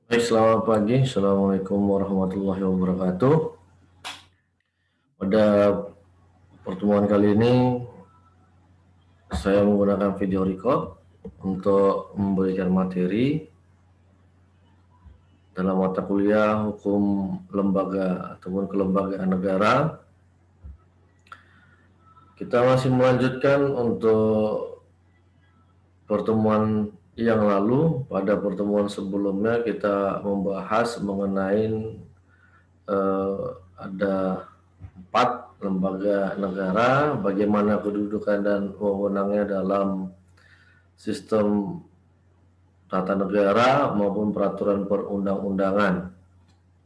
Baik, selamat pagi. Assalamualaikum warahmatullahi wabarakatuh. Pada pertemuan kali ini, saya menggunakan video record untuk memberikan materi dalam mata kuliah hukum lembaga ataupun kelembagaan negara. Kita masih melanjutkan untuk pertemuan yang lalu. Pada pertemuan sebelumnya kita membahas mengenai ada 4 lembaga negara, bagaimana kedudukan dan wewenangnya dalam sistem tata negara maupun peraturan perundang-undangan.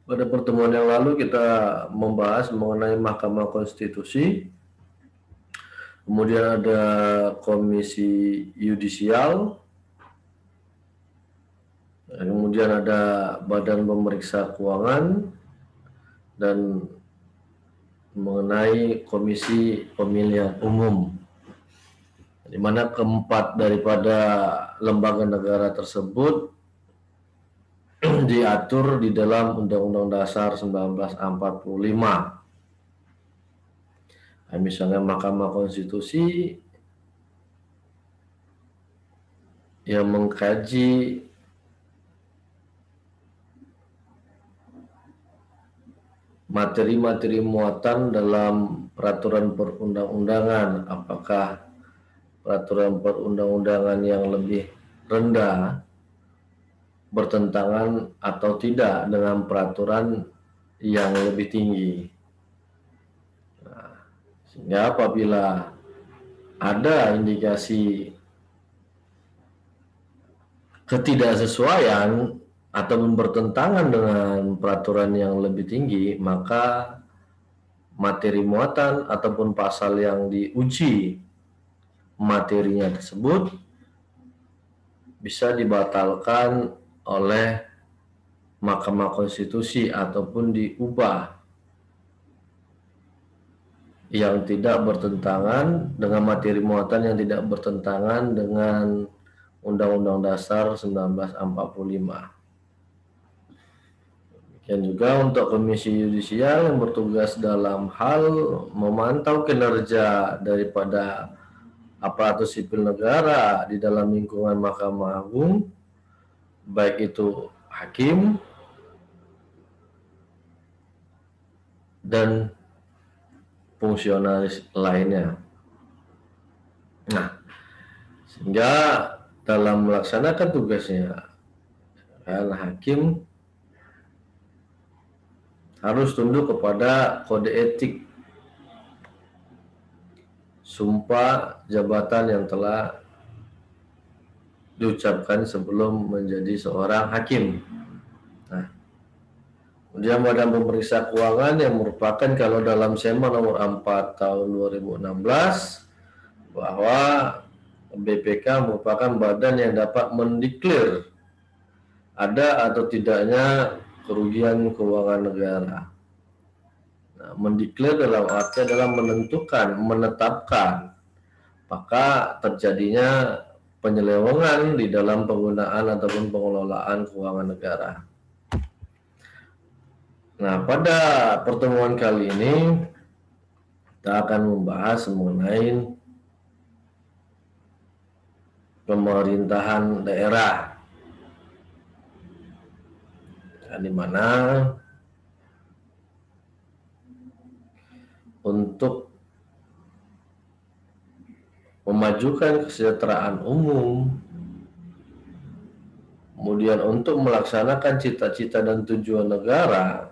Pada pertemuan yang lalu kita membahas mengenai Mahkamah Konstitusi, kemudian ada Komisi Yudisial, kemudian ada Badan Pemeriksa Keuangan, dan mengenai Komisi Pemilihan Umum, di mana keempat daripada lembaga negara tersebut diatur di dalam Undang-Undang Dasar 1945. Misalnya Mahkamah Konstitusi yang mengkaji materi-materi muatan dalam peraturan perundang-undangan, apakah peraturan perundang-undangan yang lebih rendah bertentangan atau tidak dengan peraturan yang lebih tinggi. Sehingga apabila ada indikasi ketidaksesuaian ataupun bertentangan dengan peraturan yang lebih tinggi, maka materi muatan ataupun pasal yang diuji materinya tersebut bisa dibatalkan oleh Mahkamah Konstitusi ataupun diubah yang tidak bertentangan dengan materi muatan yang tidak bertentangan dengan Undang-Undang Dasar 1945. Dan juga untuk Komisi Yudisial yang bertugas dalam hal memantau kinerja daripada aparatur sipil negara di dalam lingkungan Mahkamah Agung, baik itu hakim dan fungsionaris lainnya. Nah, sehingga dalam melaksanakan tugasnya, hakim harus tunduk kepada kode etik sumpah jabatan yang telah diucapkan sebelum menjadi seorang hakim. Nah, kemudian Badan Pemeriksa Keuangan yang merupakan, kalau dalam SEMA nomor 4 tahun 2016, bahwa BPK merupakan badan yang dapat mendeklar ada atau tidaknya kerugian keuangan negara. Nah, mendeklar dalam arti adalah menentukan, menetapkan, maka terjadinya penyelewengan di dalam penggunaan ataupun pengelolaan keuangan negara. Nah, pada pertemuan kali ini kita akan membahas mengenai pemerintahan daerah, di mana untuk memajukan kesejahteraan umum, kemudian untuk melaksanakan cita-cita dan tujuan negara,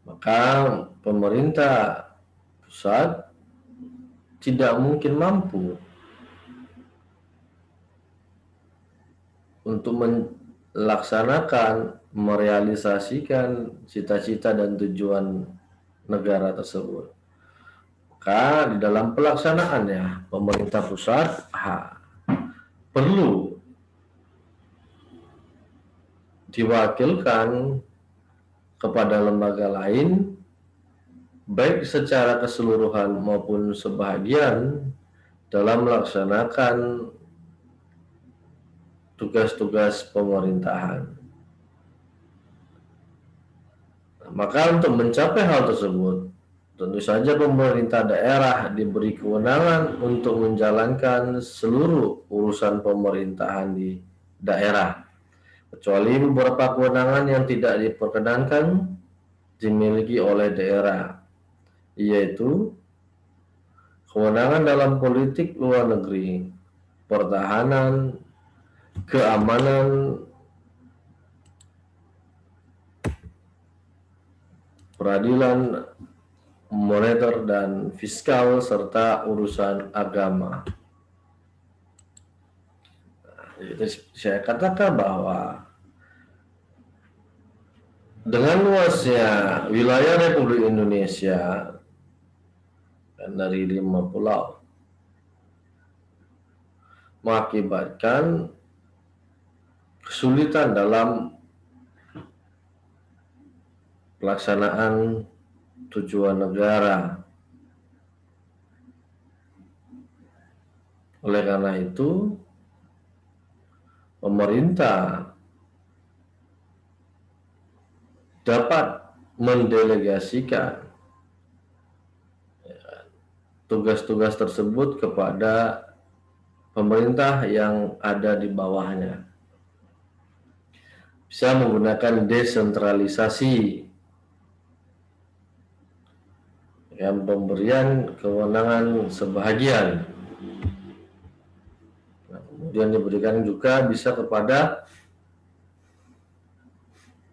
maka pemerintah pusat tidak mungkin mampu untuk melaksanakan, merealisasikan cita-cita dan tujuan negara tersebut. Maka di dalam pelaksanaannya, pemerintah pusat perlu diwakilkan kepada lembaga lain, baik secara keseluruhan maupun sebahagian, dalam melaksanakan tugas-tugas pemerintahan. Maka untuk mencapai hal tersebut, tentu saja pemerintah daerah diberi kewenangan untuk menjalankan seluruh urusan pemerintahan di daerah, kecuali beberapa kewenangan yang tidak diperkenankan dimiliki oleh daerah, yaitu kewenangan dalam politik luar negeri, pertahanan, keamanan, peradilan, moneter dan fiskal, serta urusan agama. Jadi saya katakan bahwa dengan luasnya wilayah Republik Indonesia dan dari 5 pulau mengakibatkan kesulitan dalam pelaksanaan tujuan negara. Oleh karena itu, pemerintah dapat mendelegasikan tugas-tugas tersebut kepada pemerintah yang ada di bawahnya. Bisa menggunakan desentralisasi, yang pemberian kewenangan sebahagian. Nah, kemudian diberikan juga bisa kepada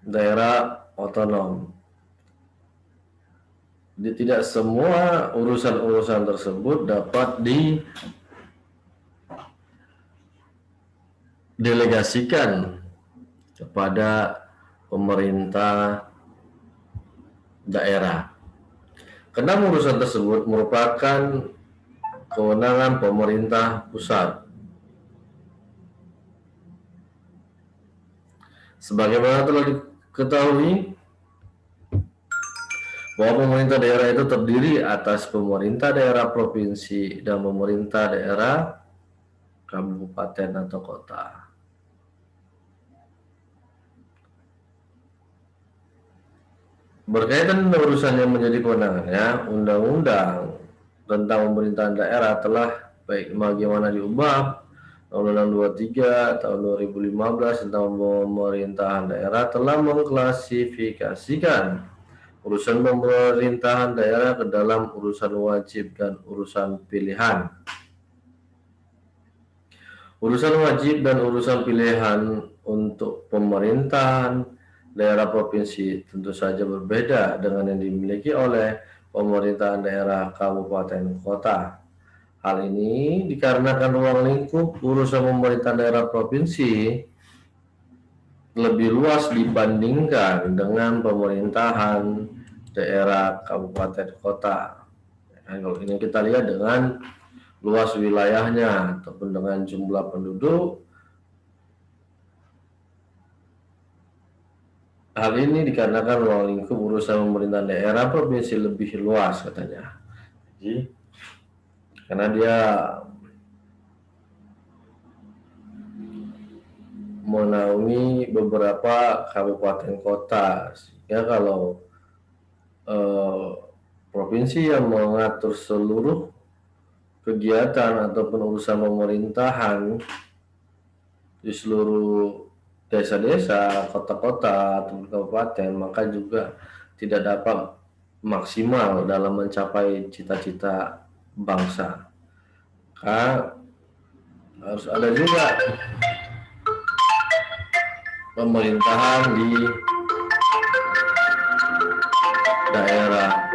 daerah otonom. Jadi tidak semua urusan-urusan tersebut dapat didelegasikan kepada pemerintah daerah. Karena urusan tersebut merupakan kewenangan pemerintah pusat. Sebagaimana telah diketahui bahwa pemerintah daerah itu terdiri atas pemerintah daerah provinsi dan pemerintah daerah kabupaten atau kota. Berkaitan dengan urusan yang menjadi kewenangannya, Undang-Undang tentang pemerintahan daerah telah baik bagaimana diubah Undang-Undang 23 tahun 2015 tentang pemerintahan daerah telah mengklasifikasikan urusan pemerintahan daerah ke dalam urusan wajib dan urusan pilihan. Urusan wajib dan urusan pilihan untuk pemerintahan daerah provinsi tentu saja berbeda dengan yang dimiliki oleh pemerintahan daerah kabupaten kota. Hal ini dikarenakan ruang lingkup urusan pemerintahan daerah provinsi lebih luas dibandingkan dengan pemerintahan daerah kabupaten kota. Kalau ini kita lihat dengan luas wilayahnya ataupun dengan jumlah penduduk. Hal ini dikarenakan ruang lingkup urusan pemerintahan daerah provinsi lebih luas katanya. Jadi, karena dia menaungi beberapa kabupaten kota, sehingga kalau provinsi yang mengatur seluruh kegiatan ataupun urusan pemerintahan di seluruh desa-desa, kota-kota, atau kabupaten, maka juga tidak dapat maksimal dalam mencapai cita-cita bangsa. Maka harus ada juga pemerintahan di daerah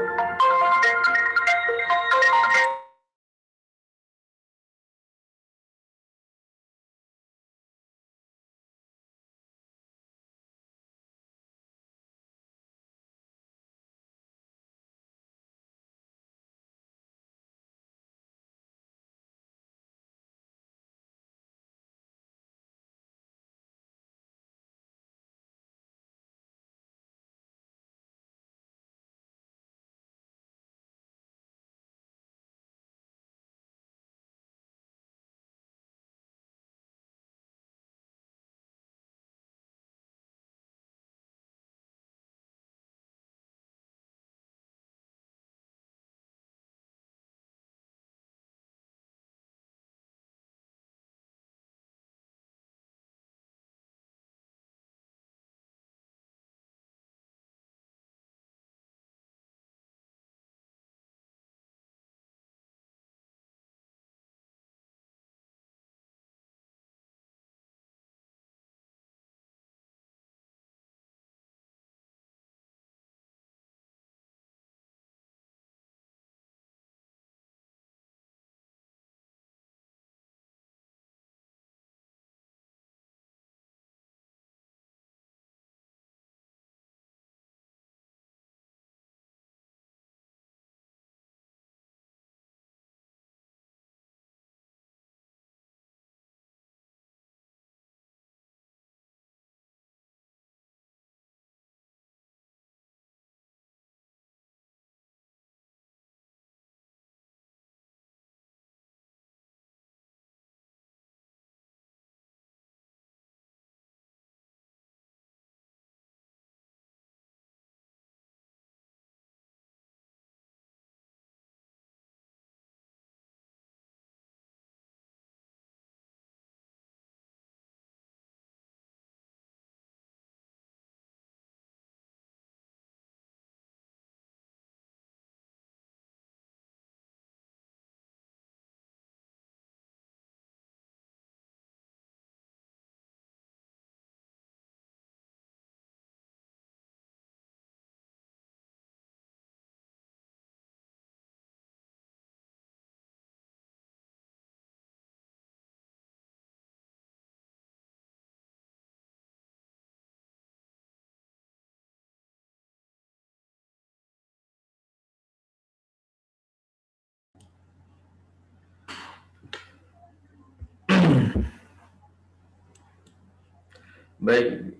Baik,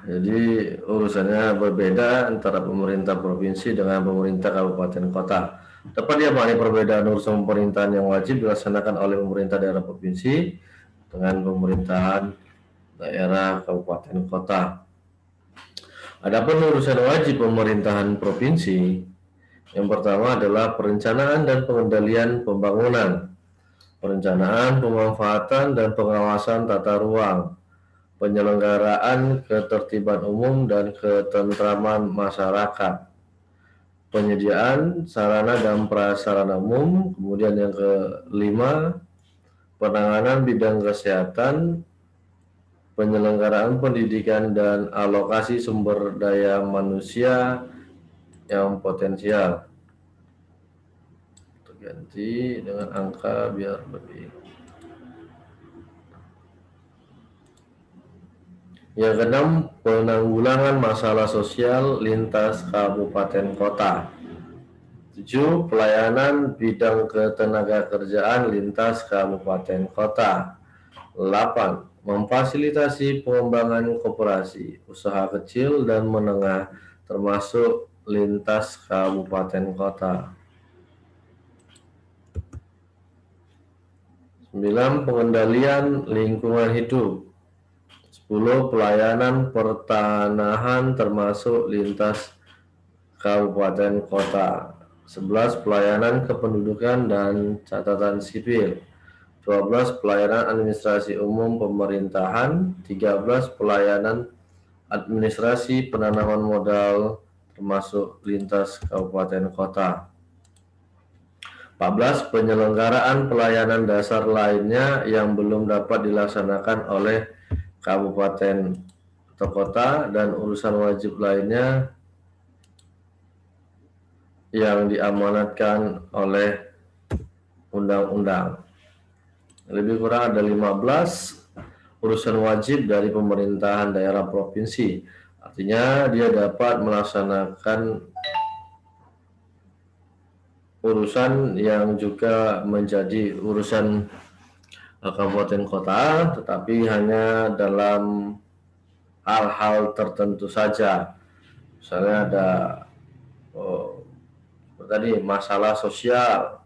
jadi urusannya berbeda antara pemerintah provinsi dengan pemerintah kabupaten kota. Dapat diamati perbedaan urusan pemerintahan yang wajib dilaksanakan oleh pemerintah daerah provinsi dengan pemerintahan daerah kabupaten kota. Adapun urusan wajib pemerintahan provinsi, yang pertama adalah perencanaan dan pengendalian pembangunan, perencanaan, pemanfaatan, dan pengawasan tata ruang, penyelenggaraan ketertiban umum dan ketentraman masyarakat, penyediaan sarana dan prasarana umum, kemudian yang kelima, penanganan bidang kesehatan, penyelenggaraan pendidikan dan alokasi sumber daya manusia yang potensial. Ganti dengan angka biar lebih. Yang keenam, penanggulangan masalah sosial lintas kabupaten kota. 7. Pelayanan bidang ketenagakerjaan lintas kabupaten kota. 8. Memfasilitasi pengembangan koperasi, usaha kecil dan menengah termasuk lintas kabupaten kota. 9. Pengendalian lingkungan hidup. 10. Pelayanan pertanahan termasuk lintas kabupaten kota. 11. Pelayanan kependudukan dan catatan sipil. 12. Pelayanan administrasi umum pemerintahan. 13. Pelayanan administrasi penanaman modal termasuk lintas kabupaten kota. 14. Penyelenggaraan pelayanan dasar lainnya yang belum dapat dilaksanakan oleh kabupaten atau kota dan urusan wajib lainnya yang diamanatkan oleh undang-undang. Lebih kurang ada 15 urusan wajib dari pemerintahan daerah provinsi. Artinya dia dapat melaksanakan urusan yang juga menjadi urusan kabupaten kota, tetapi hanya dalam hal-hal tertentu saja. Misalnya ada tadi masalah sosial,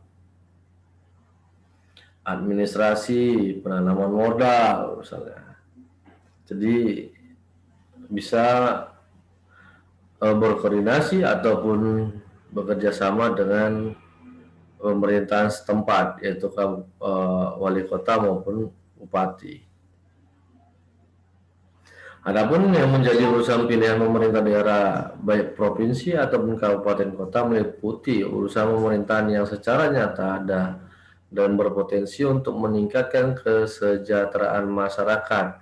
administrasi, penanaman modal misalnya. Jadi bisa berkoordinasi ataupun bekerja sama dengan pemerintahan setempat, yaitu wali kota maupun bupati. Adapun yang menjadi urusan pilihan pemerintah daerah baik provinsi ataupun kabupaten kota meliputi urusan pemerintahan yang secara nyata ada dan berpotensi untuk meningkatkan kesejahteraan masyarakat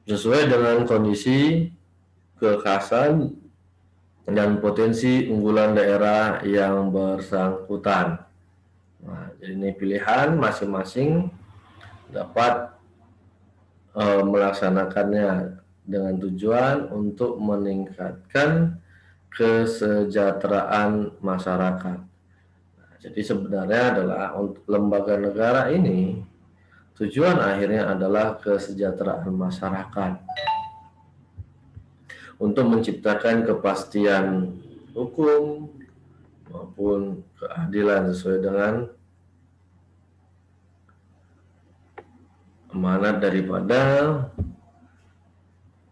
sesuai dengan kondisi kekhasan dan potensi unggulan daerah yang bersangkutan. Nah, jadi ini pilihan masing-masing dapat melaksanakannya dengan tujuan untuk meningkatkan kesejahteraan masyarakat. Nah, jadi sebenarnya adalah untuk lembaga negara ini tujuan akhirnya adalah kesejahteraan masyarakat untuk menciptakan kepastian hukum maupun keadilan sesuai dengan amanat daripada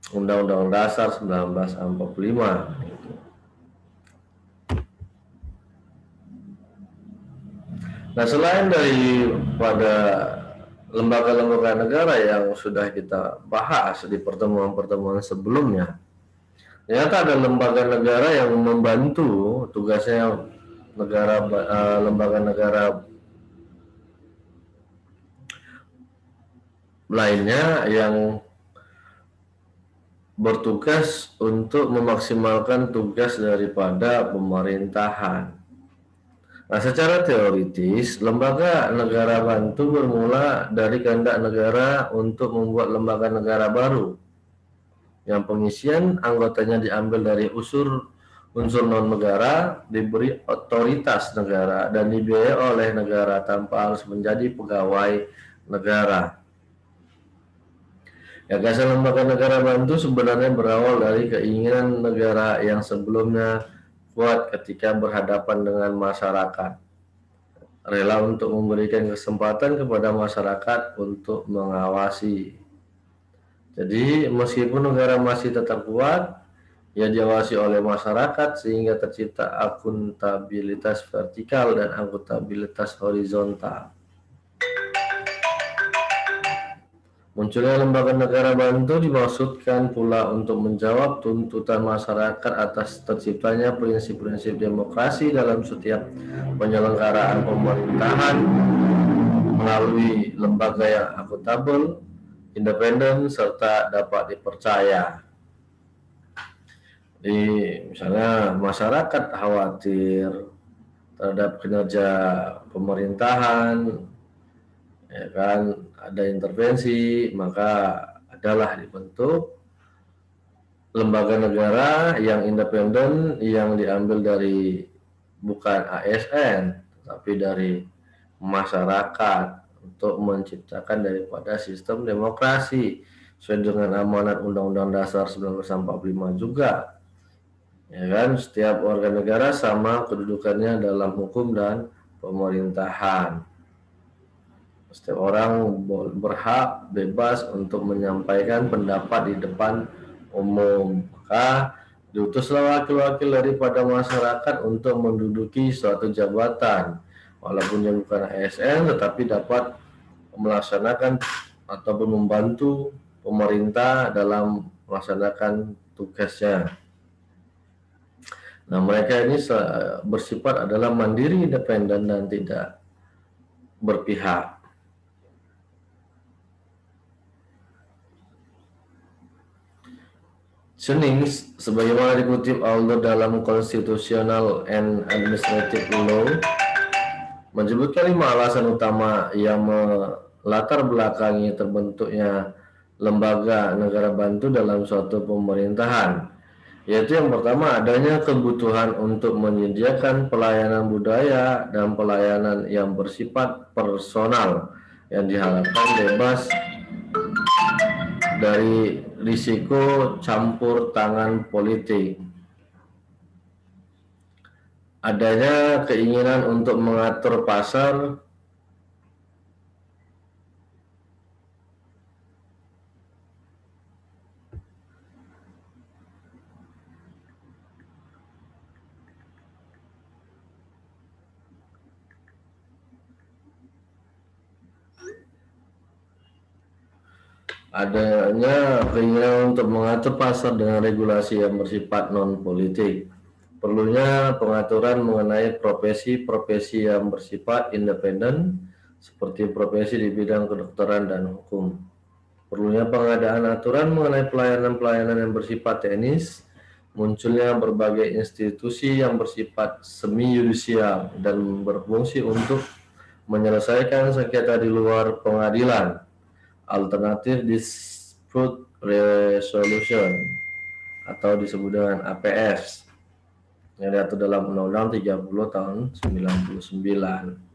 Undang-Undang Dasar 1945. Nah, selain daripada lembaga-lembaga negara yang sudah kita bahas di pertemuan-pertemuan sebelumnya, ternyata ada lembaga negara yang membantu tugasnya lembaga negara lainnya yang bertugas untuk memaksimalkan tugas daripada pemerintahan. Nah, secara teoritis, lembaga negara bantu bermula dari kehendak negara untuk membuat lembaga negara baru, yang pengisian anggotanya diambil dari unsur non-negara, diberi otoritas negara, dan dibiayai oleh negara tanpa harus menjadi pegawai negara. Gagasan lembaga negara bantu sebenarnya berawal dari keinginan negara yang sebelumnya kuat ketika berhadapan dengan masyarakat, rela untuk memberikan kesempatan kepada masyarakat untuk mengawasi. Jadi meskipun negara masih tetap kuat, ia diawasi oleh masyarakat sehingga tercipta akuntabilitas vertikal dan akuntabilitas horizontal. Munculnya lembaga negara bantu dimaksudkan pula untuk menjawab tuntutan masyarakat atas terciptanya prinsip-prinsip demokrasi dalam setiap penyelenggaraan pemerintahan melalui lembaga yang akuntabel, independen, serta dapat dipercaya. Di misalnya masyarakat khawatir terhadap kinerja pemerintahan, ya kan, ada intervensi, maka adalah dibentuk lembaga negara yang independen yang diambil dari bukan ASN tapi dari masyarakat untuk menciptakan daripada sistem demokrasi sesuai dengan amanat Undang-Undang Dasar 1945 juga, ya kan, setiap warga negara sama kedudukannya dalam hukum dan pemerintahan. Setiap orang berhak bebas untuk menyampaikan pendapat di depan umum. Maka diutuslah wakil-wakil daripada masyarakat untuk menduduki suatu jabatan, walaupun yang bukan ASN, tetapi dapat melaksanakan ataupun membantu pemerintah dalam melaksanakan tugasnya. Nah, mereka ini bersifat adalah mandiri, independen, dan tidak berpihak. Sening, sebagaimana dikutip Auler dalam Constitutional and Administrative Law, menyebutkan 5 alasan utama yang melatar belakangi terbentuknya lembaga negara bantu dalam suatu pemerintahan, yaitu yang pertama adanya kebutuhan untuk menyediakan pelayanan budaya dan pelayanan yang bersifat personal yang diharapkan bebas dari risiko campur tangan politik. Adanya keinginan untuk mengatur pasar adanya keinginan untuk mengatur pasar dengan regulasi yang bersifat non-politik. Perlunya pengaturan mengenai profesi-profesi yang bersifat independen, seperti profesi di bidang kedokteran dan hukum. Perlunya pengadaan aturan mengenai pelayanan-pelayanan yang bersifat teknis, munculnya berbagai institusi yang bersifat semi-yudisial dan berfungsi untuk menyelesaikan sengketa di luar pengadilan, alternatif dispute resolution atau disebut dengan APS yang diatur dalam Undang-Undang 30 tahun 99.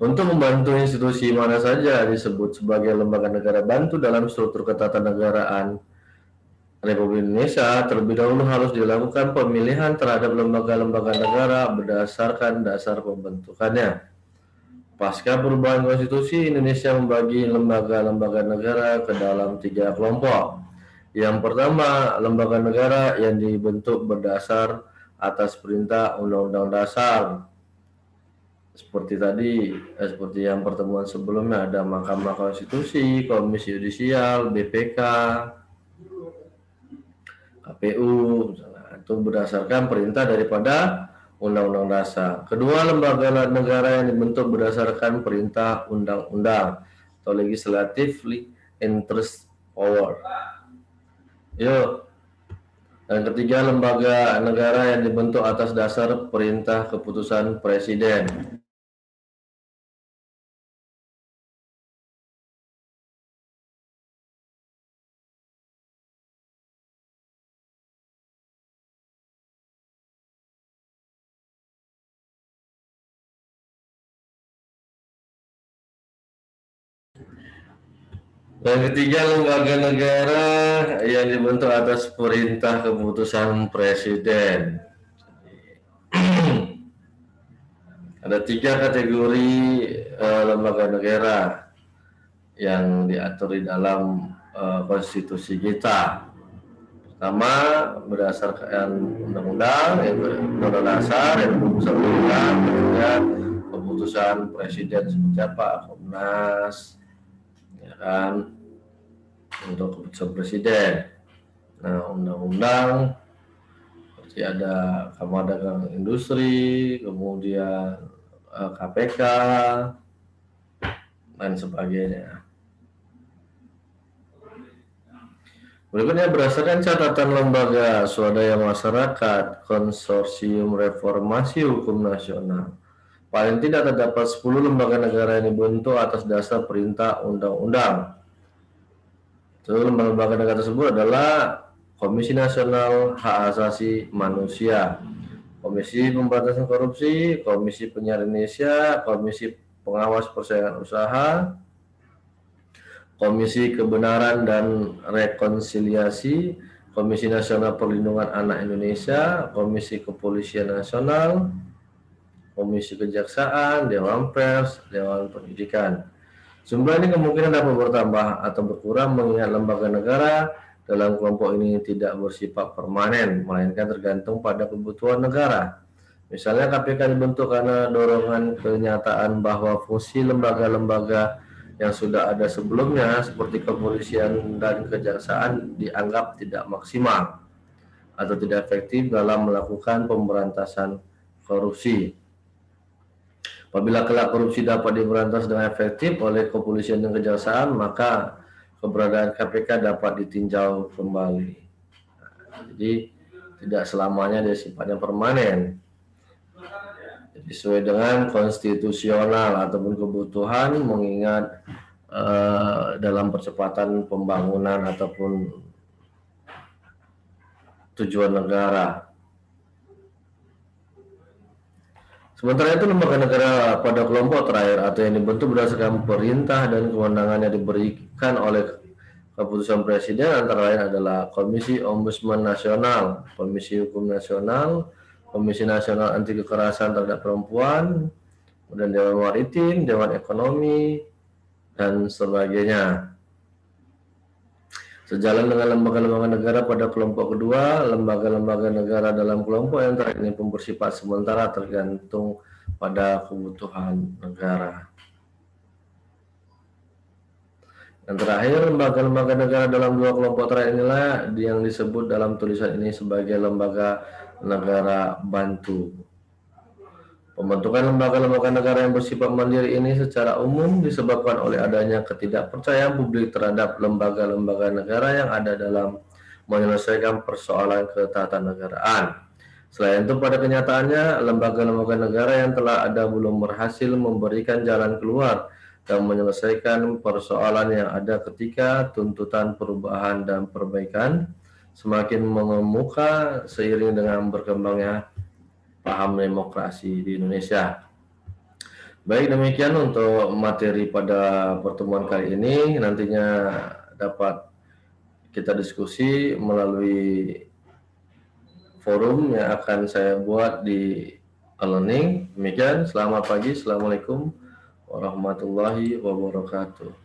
Untuk membantu institusi mana saja disebut sebagai lembaga negara bantu dalam struktur ketatanegaraan Republik Indonesia, terlebih dahulu harus dilakukan pemilihan terhadap lembaga-lembaga negara berdasarkan dasar pembentukannya. Pasca perubahan konstitusi, Indonesia membagi lembaga-lembaga negara ke dalam 3 kelompok. Yang pertama, lembaga negara yang dibentuk berdasar atas perintah Undang-Undang Dasar. Seperti tadi, seperti yang pertemuan sebelumnya, ada Mahkamah Konstitusi, Komisi Yudisial, BPK, KPU, itu berdasarkan perintah daripada Undang-Undang Dasar. Kedua, lembaga negara yang dibentuk berdasarkan perintah undang-undang atau legislatively interest power. Yuk. Dan ketiga, lembaga negara yang dibentuk atas dasar perintah keputusan presiden. Yang ketiga, lembaga negara yang dibentuk atas perintah keputusan presiden. Ada tiga kategori lembaga negara yang diatur di dalam konstitusi kita. Pertama, berdasarkan undang-undang, undang-undang dasar, yang keputusan undang, ketiga keputusan presiden seperti apa, Komnas, ya kan, untuk keputusan presiden. Nah, undang-undang seperti ada Kamar Dagang Industri, kemudian KPK, dan sebagainya. Berikutnya, berdasarkan catatan lembaga swadaya masyarakat Konsorsium Reformasi Hukum Nasional, paling tidak terdapat 10 lembaga negara yang dibentuk atas dasar perintah undang-undang. Lembaga negara tersebut adalah Komisi Nasional Hak Asasi Manusia, Komisi Pemberantasan Korupsi, Komisi Penyiaran Indonesia, Komisi Pengawas Persaingan Usaha, Komisi Kebenaran dan Rekonsiliasi, Komisi Nasional Perlindungan Anak Indonesia, Komisi Kepolisian Nasional, Komisi Kejaksaan, Dewan Pers, Dewan Pendidikan. Jumlah ini kemungkinan dapat bertambah atau berkurang mengingat lembaga negara dalam kelompok ini tidak bersifat permanen, melainkan tergantung pada kebutuhan negara. Misalnya KPK dibentuk karena dorongan kenyataan bahwa fungsi lembaga-lembaga yang sudah ada sebelumnya seperti kepolisian dan kejaksaan dianggap tidak maksimal atau tidak efektif dalam melakukan pemberantasan korupsi. Apabila kelak korupsi dapat diberantas dengan efektif oleh kepolisian dan kejaksaan, maka keberadaan KPK dapat ditinjau kembali. Jadi tidak selamanya dia sifatnya permanen. Jadi, sesuai dengan konstitusional ataupun kebutuhan, mengingat dalam percepatan pembangunan ataupun tujuan negara. Sementara itu, lembaga negara pada kelompok terakhir atau yang dibentuk berdasarkan perintah dan kewenangan yang diberikan oleh keputusan presiden antara lain adalah Komisi Ombudsman Nasional, Komisi Hukum Nasional, Komisi Nasional Anti Kekerasan Terhadap Perempuan, kemudian Dewan Maritim, Dewan Ekonomi, dan sebagainya. Sejalan dengan lembaga-lembaga negara pada kelompok kedua, lembaga-lembaga negara dalam kelompok yang terakhir ini pun bersifat sementara tergantung pada kebutuhan negara. Yang terakhir, lembaga-lembaga negara dalam dua kelompok terakhir inilah yang disebut dalam tulisan ini sebagai lembaga negara bantu. Pembentukan lembaga-lembaga negara yang bersifat mandiri ini secara umum disebabkan oleh adanya ketidakpercayaan publik terhadap lembaga-lembaga negara yang ada dalam menyelesaikan persoalan ketatanegaraan. Selain itu, pada kenyataannya, lembaga-lembaga negara yang telah ada belum berhasil memberikan jalan keluar dan menyelesaikan persoalan yang ada ketika tuntutan perubahan dan perbaikan semakin mengemuka seiring dengan berkembangnya paham demokrasi di Indonesia. Baik, demikian untuk materi pada pertemuan kali ini. Nantinya dapat kita diskusi melalui forum yang akan saya buat di e-learning. Demikian, selamat pagi. Assalamualaikum warahmatullahi wabarakatuh.